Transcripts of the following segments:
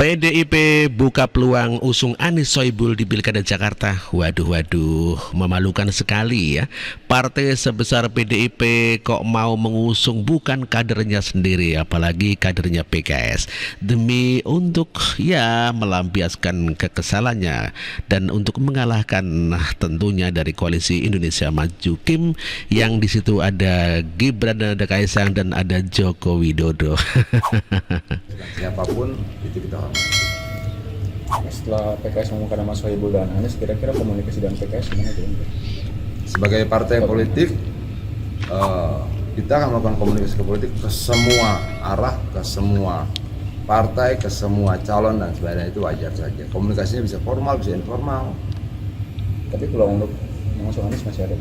PDIP buka peluang usung Anies Sohibul di Pilkada Jakarta. Waduh, memalukan sekali ya. Partai sebesar PDIP kok mau mengusung bukan kadernya sendiri, apalagi kadernya PKS. Demi untuk melampiaskan kekesalannya dan untuk mengalahkan tentunya dari koalisi Indonesia Maju Kim yang di situ ada Gibran, ada Kaisang dan ada Joko Widodo. Siapapun itu kita hormati. Setelah PKS mengumumkan nama Sohibul dan Anies, kira-kira komunikasi dengan PKS gimana tuh? Sebagai partai politik, kita akan melakukan komunikasi politik ke semua arah, ke semua partai, ke semua calon dan sebagainya, itu wajar saja. Komunikasinya bisa formal, bisa informal. Tapi peluang untuk mengusung Anies masih ada.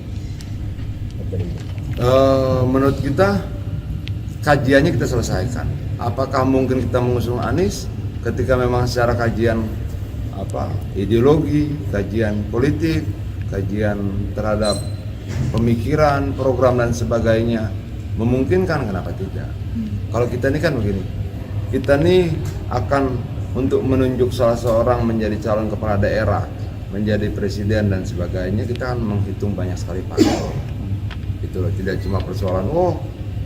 Menurut kita, kajiannya kita selesaikan. Apakah mungkin kita mengusung Anies ketika memang secara kajian ideologi, kajian politik, kajian terhadap pemikiran, program dan sebagainya memungkinkan, kenapa tidak? Kalau kita ini kan begini, kita ini akan untuk menunjuk salah seorang menjadi calon kepala daerah, menjadi presiden dan sebagainya, kita akan menghitung banyak sekali faktor. Itu loh, tidak cuma persoalan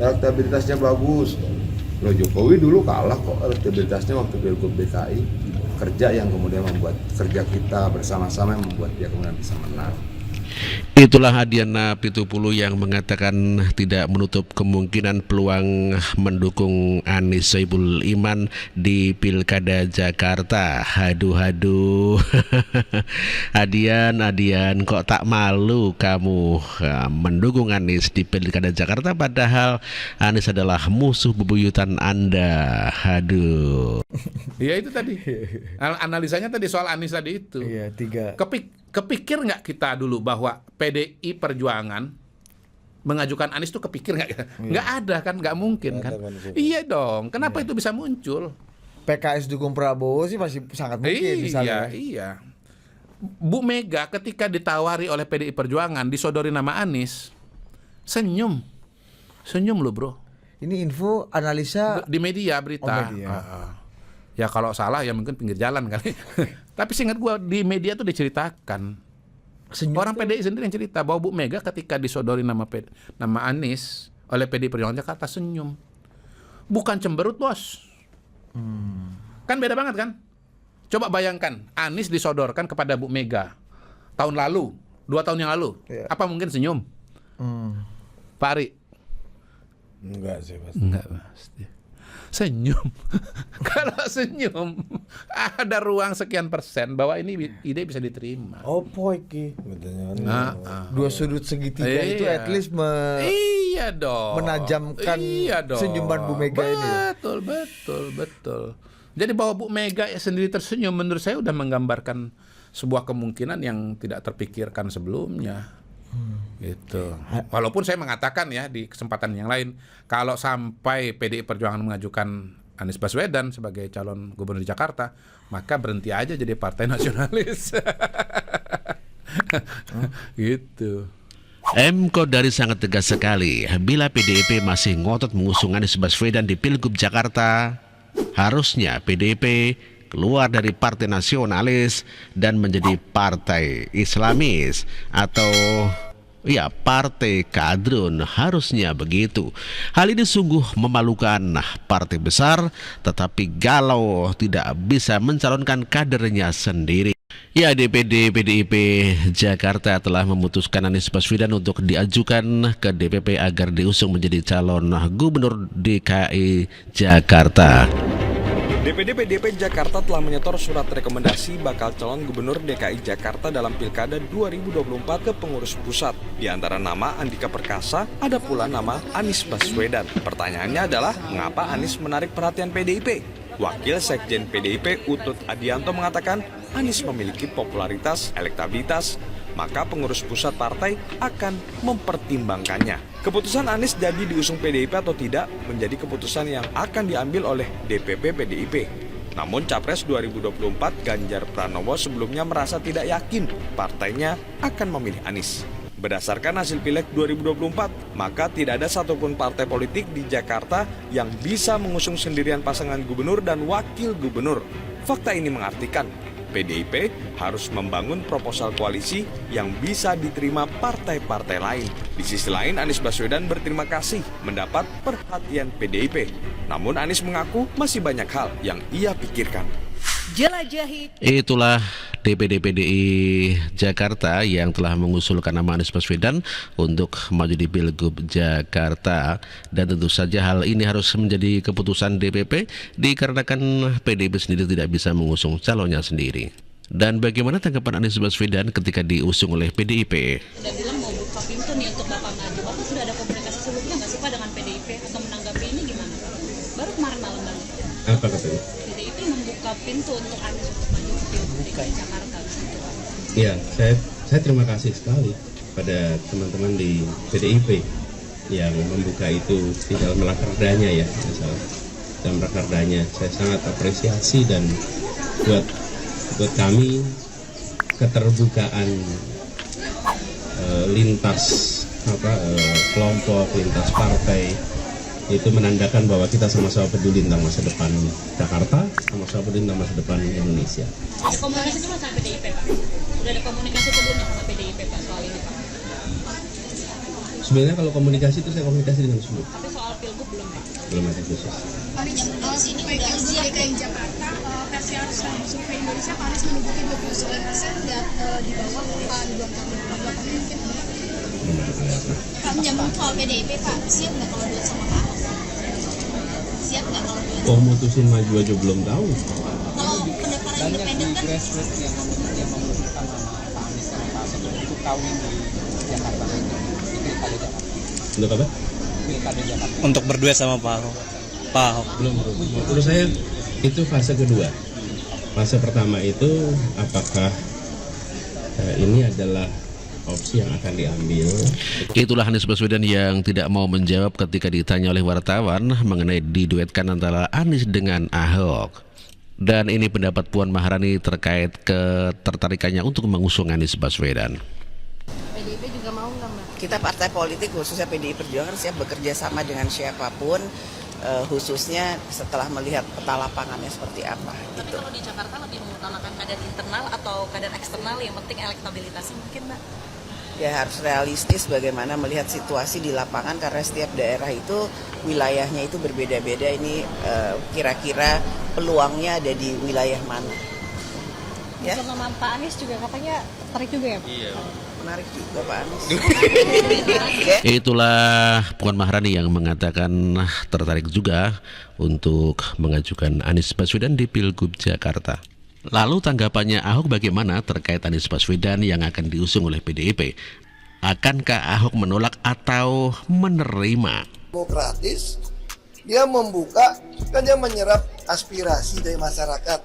elektabilitasnya bagus. Loh, Jokowi dulu kalah kok elektabilitasnya waktu Pilgub DKI. Kerja yang kemudian membuat kerja kita bersama-sama yang membuat dia kemudian bisa menang. Itulah Adiana Pitupulu yang mengatakan tidak menutup kemungkinan peluang mendukung Anies Sohibul Iman di Pilkada Jakarta. Aduh. Adian, kok tak malu kamu mendukung Anies di Pilkada Jakarta, padahal Anies adalah musuh bebuyutan Anda. Aduh. Iya, itu tadi. Analisanya tadi soal Anies tadi itu. Iya, 3. Kepikir nggak kita dulu bahwa PDI Perjuangan mengajukan Anies itu kepikir nggak ya? Nggak ada kan, nggak mungkin kan? Iya dong. Kenapa itu bisa muncul? PKS dukung Prabowo sih masih sangat mungkin misalnya. Iya. Bu Mega ketika ditawari oleh PDI Perjuangan disodori nama Anies, senyum loh bro. Ini info analisa di media berita. Oh, media. Ya kalau salah ya mungkin pinggir jalan kali. Tapi seingat gua di media tuh diceritakan. Orang PDI sendiri yang cerita bahwa Bu Mega ketika disodori nama Anies oleh PDI Perjuangan Jakarta senyum. Bukan cemberut, bos. Kan beda banget kan? Coba bayangkan Anies disodorkan kepada Bu Mega tahun lalu, 2 tahun yang lalu. Apa mungkin senyum? Pak Ari? Enggak sih pasti. Enggak pasti. Senyum. Kalau senyum ada ruang sekian persen bahwa ini ide bisa diterima. Opo iki? Dua sudut segitiga itu at least iya dong. menajamkan senyuman Bu Mega ini. Betul. Jadi bahwa Bu Mega sendiri tersenyum menurut saya udah menggambarkan sebuah kemungkinan yang tidak terpikirkan sebelumnya. Gitu. Walaupun saya mengatakan ya di kesempatan yang lain, kalau sampai PDI Perjuangan mengajukan Anies Baswedan sebagai calon gubernur di Jakarta, maka berhenti aja jadi partai nasionalis. Gitu. Kodari sangat tegas sekali. Bila PDIP masih ngotot mengusung Anies Baswedan di Pilgub Jakarta, harusnya PDIP keluar dari partai nasionalis dan menjadi partai Islamis atau partai kadrun, harusnya begitu. Hal ini sungguh memalukan. Partai besar tetapi galau tidak bisa mencalonkan kadernya sendiri. Ya, DPD PDIP Jakarta telah memutuskan Anies Baswedan untuk diajukan ke DPP agar diusung menjadi calon gubernur DKI Jakarta. DPD PDIP Jakarta telah menyetor surat rekomendasi bakal calon gubernur DKI Jakarta dalam Pilkada 2024 ke pengurus pusat. Di antara nama Andika Perkasa, ada pula nama Anies Baswedan. Pertanyaannya adalah, mengapa Anies menarik perhatian PDIP? Wakil Sekjen PDIP Utut Adianto mengatakan, Anies memiliki popularitas, elektabilitas, maka pengurus pusat partai akan mempertimbangkannya. Keputusan Anies jadi diusung PDIP atau tidak menjadi keputusan yang akan diambil oleh DPP PDIP. Namun Capres 2024 Ganjar Pranowo sebelumnya merasa tidak yakin partainya akan memilih Anies. Berdasarkan hasil Pileg 2024, maka tidak ada satupun partai politik di Jakarta yang bisa mengusung sendirian pasangan gubernur dan wakil gubernur. Fakta ini mengartikan PDIP harus membangun proposal koalisi yang bisa diterima partai-partai lain. Di sisi lain, Anies Baswedan berterima kasih mendapat perhatian PDIP. Namun Anies mengaku masih banyak hal yang ia pikirkan. Jelajahi. Itulah DPD PDI Jakarta yang telah mengusulkan nama Anies Baswedan untuk maju di Pilgub Jakarta, dan tentu saja hal ini harus menjadi keputusan DPP dikarenakan PDIP sendiri tidak bisa mengusung calonnya sendiri. Dan bagaimana tanggapan Anies Baswedan ketika diusung oleh PDIP? Sudah bilang mau buka pintu nih untuk Bapak maju. Bapak sudah ada komunikasi sebelumnya nggak sih Pak dengan PDIP atau menanggapi ini gimana Pak? Baru kemarin malam baru. Apa katanya? PDIP membuka pintu untuk Anies untuk maju ke Pilgub DKI Jakarta gitu Pak. Iya, saya terima kasih sekali pada teman-teman di PDIP yang membuka itu di dalam rakerdanya ya, misalnya dalam rakerdanya. Saya sangat apresiasi, dan buat kami keterbukaan lintas kelompok, lintas partai itu menandakan bahwa kita sama-sama peduli tentang masa depan Jakarta, sama-sama peduli tentang masa depan Indonesia. Ada komunikasi dulu sama PDIP Pak? Sudah ada komunikasi sebelumnya sama PDIP Pak soal ini Pak? Sebenarnya kalau komunikasi itu saya komunikasi dengan semua. Tapi soal Pilgub belum Pak? Belum ada khusus. Sini Pilgub DKI Jakarta, versi survei Indonesia Anies menduduki 29% dan di bawah Pak Ridwan Kamil. Mungkin Pak menyambung soal PDIP Pak, siap nggak kalau duet sama Pak? Siap nggak kalau duet? Oh, mutusin maju aja belum tahu. Kalau pendaftaran independen kan? Yang memunculkan nama Pak Anies sama Pak Ahok untuk kawin di Jakarta itu Pilkada Jakarta. Untuk apa? Pilkada Jakarta. Untuk berduet sama Pak Ahok. Belum. Menurut saya itu fase kedua. Fase pertama itu apakah ini adalah opsi yang akan diambil. Itulah Anies Baswedan yang tidak mau menjawab ketika ditanya oleh wartawan mengenai diduetkan antara Anies dengan Ahok. Dan ini pendapat Puan Maharani terkait ketertarikannya untuk mengusung Anies Baswedan. PDIP juga mau nggak Mbak? Kita partai politik khususnya PDI Perjuangan siap bekerja sama dengan siapapun, khususnya setelah melihat peta lapangannya seperti apa. Tapi kalau di Jakarta lebih mengutamakan kader internal atau kader eksternal, yang penting elektabilitasnya mungkin Mbak? Ya harus realistis bagaimana melihat situasi di lapangan, karena setiap daerah itu wilayahnya itu berbeda-beda. Ini kira-kira peluangnya ada di wilayah mana. Ya? Sama Pak Anies juga katanya tertarik juga ya Pak? Iya. Menarik juga Pak Anies. Itulah Puan Maharani yang mengatakan tertarik juga untuk mengajukan Anies Baswedan di Pilgub Jakarta. Lalu tanggapannya Ahok bagaimana terkait Anies Baswedan yang akan diusung oleh PDIP? Akankah Ahok menolak atau menerima? Demokratis, dia membuka, kan dia menyerap aspirasi dari masyarakat.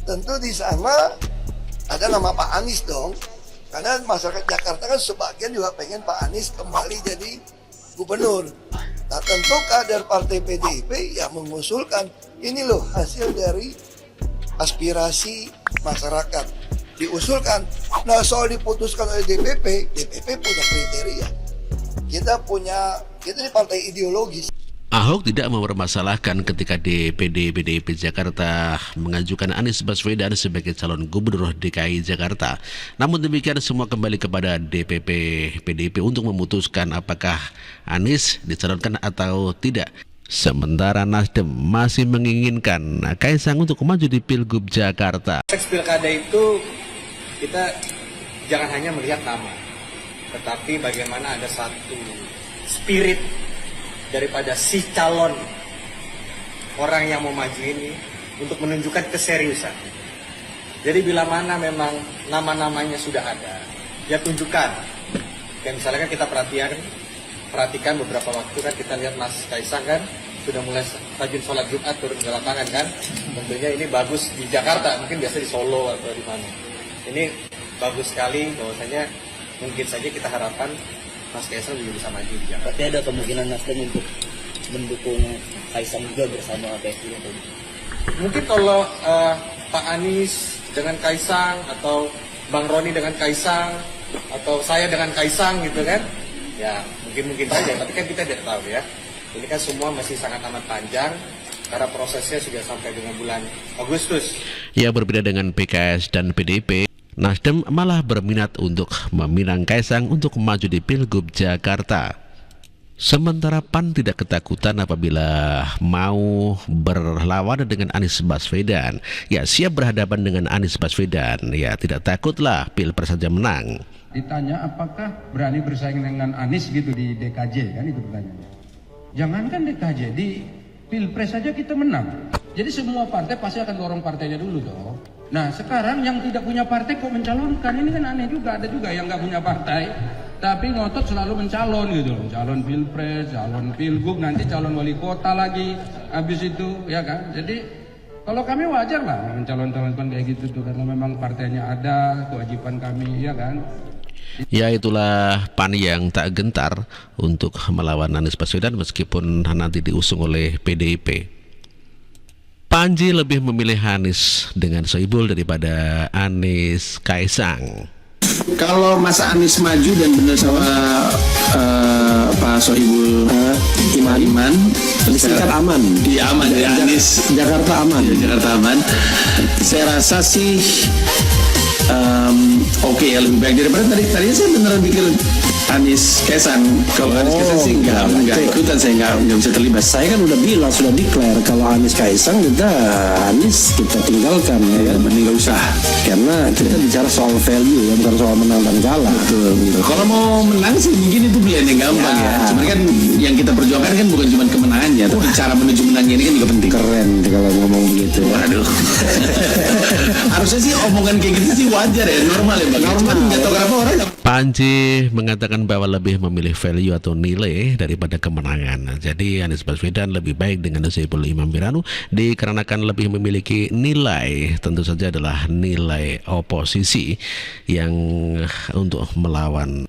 Tentu di sana ada nama Pak Anies dong, karena masyarakat Jakarta kan sebagian juga pengen Pak Anies kembali jadi gubernur. Nah tentu kader partai PDIP yang mengusulkan, ini loh hasil dari aspirasi masyarakat diusulkan. Nah soal diputuskan oleh DPP punya kriteria. Kita ini partai ideologis. Ahok tidak mempermasalahkan ketika DPD PDIP Jakarta mengajukan Anies Baswedan sebagai calon gubernur DKI Jakarta. Namun demikian semua kembali kepada DPP PDIP untuk memutuskan apakah Anies dicalonkan atau tidak. Sementara Nasdem masih menginginkan Kaisang untuk maju di Pilgub Jakarta. Pilkada itu kita jangan hanya melihat nama, tetapi bagaimana ada satu spirit daripada si calon orang yang mau maju ini untuk menunjukkan keseriusan. Jadi bila mana memang nama-namanya sudah ada, ya tunjukkan. Dan misalnya kan kita perhatikan beberapa waktu kan kita lihat Mas Kaisang kan sudah mulai rajin sholat Jumat turun ke lapangan kan. Tentunya ini bagus di Jakarta, mungkin biasa di Solo atau di mana. Ini bagus sekali, bahwasanya mungkin saja kita harapkan Mas Kaisang juga bisa maju di Jakarta. Berarti ada kemungkinan Nasdem untuk mendukung Kaisang juga bersama PSI? Mungkin kalau Pak Anies dengan Kaisang, atau Bang Roni dengan Kaisang, atau saya dengan Kaisang gitu kan, ya mungkin saja, tapi kan kita tidak tahu ya. Ini kan semua masih sangat amat panjang, karena prosesnya sudah sampai dengan bulan Agustus. Ya, berbeda dengan PKS dan PDIP, Nasdem malah berminat untuk meminang Kaisang untuk maju di Pilgub Jakarta. Sementara PAN tidak ketakutan apabila mau berlawanan dengan Anies Baswedan. Ya, siap berhadapan dengan Anies Baswedan. Ya, tidak takutlah Pilpres saja menang. Ditanya apakah berani bersaing dengan Anies gitu di DKJ, kan itu pertanyaannya. Jangankan DKJ, di Pilpres saja kita menang. Jadi semua partai pasti akan dorong partainya dulu toh. Nah sekarang yang tidak punya partai kok mencalonkan, ini kan aneh juga. Ada juga yang nggak punya partai tapi ngotot selalu mencalon gitu loh. Calon Pilpres, calon Pilgub, nanti calon wali kota lagi habis itu, ya kan. Jadi kalau kami wajar lah mencalon-calonkan kayak gitu tuh, karena memang partainya ada, kewajiban kami, ya kan. Ya, itulah PAN yang tak gentar untuk melawan Anies Baswedan meskipun nanti diusung oleh PDIP. Panji lebih memilih Anies dengan Sohibul daripada Anies Kaisang. Kalau Mas Anies maju dan benar sama Pak Sohibul Iman, listrikan aman. Di aman ya, Anies Jakarta aman. Ya, Jakarta aman. Saya rasa sih oke ya, lebih baik daripada tadinya saya beneran pikir Anies Kaisang. Kalau Anies Kaisang sih nggak ikutan, saya nggak bisa terlibat. Saya kan udah bilang, sudah declare kalau Anies Kaisang Anies kita tinggalkan, ya kan, mending nggak usah. Karena kita bicara soal value, ya, bukan soal menang dan kalah. Betul, gitu. Kalau mau menang sih mungkin itu pilihan yang gampang ya. Cuman kan yang kita perjuangkan kan bukan cuma kemenangannya, tapi cara menuju menangnya ini kan juga penting. Keren kalau ngomong begitu. Waduh. Harusnya sih omongan kayak gitu sih wajar ya, normal ya Bang. Normal, nggak tahu kenapa orang. Panji mengatakan bahwa lebih memilih value atau nilai daripada kemenangan. Jadi Anies Baswedan lebih baik dengan Sohibul Iman dikarenakan lebih memiliki nilai, tentu saja adalah nilai oposisi yang untuk melawan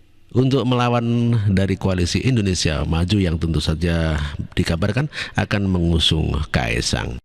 dari koalisi Indonesia Maju yang tentu saja dikabarkan akan mengusung Kaisang.